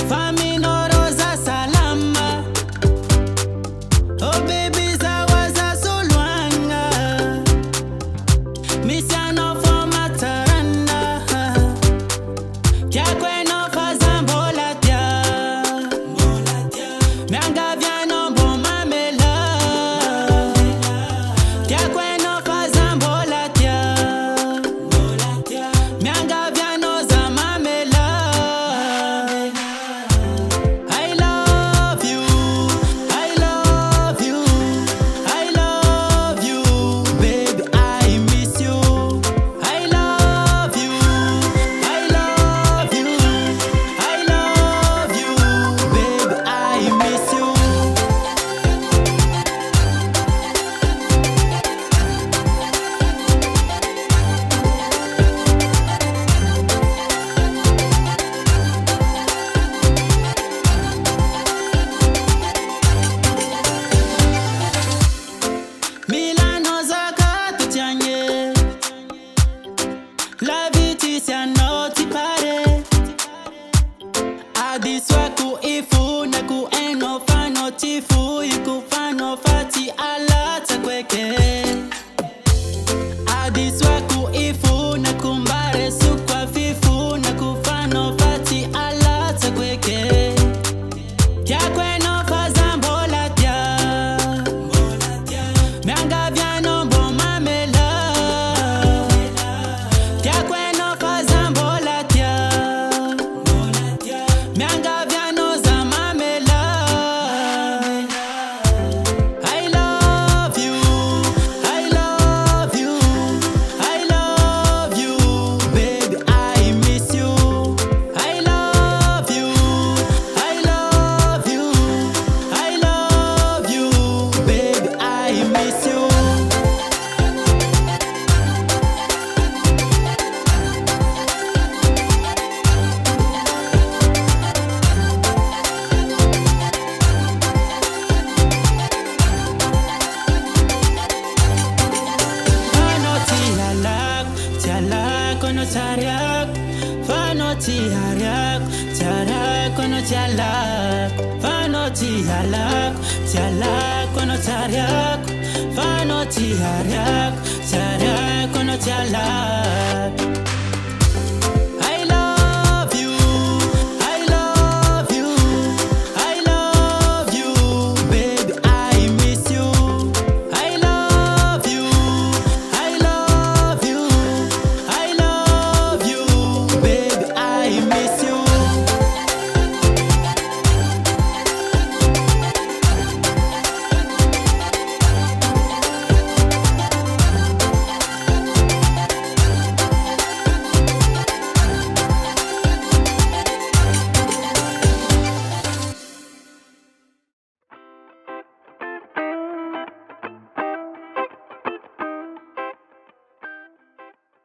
Famino rosa salama. Oh baby zawaza solwanga. Misiano for mataranda. Kya kweno fazambola tia. Mianga viano bon mamela. Kya kweno fazambola tia. Mianga viano za mamela. I love you, I love you, I love you, baby, I miss you. I love you, I love you, I love you, baby, I miss you. Milano zakatu tianye. La vitisia noti pare. Adiswa ku ifu na ku eno fano tifu. Iku fano fati ala takweke. Adiswa ku ifu na kumbare sukwa fifu. Na ku fano fati ala takweke. Kya kweno fazambola tia. Mianga viano bon mamela. Kya kweno fazambola tia. Mianga viano za mamela. I love you, I love you, I love you, baby, I miss you. I love you, I love you, I love you, baby, I miss you. Fano tialak, tialak kono tiarak. Fano tiarak, tiarak kono tialak. Fano tialak, tialak kono tiarak. Fano tiarak, tiarak kono tialak.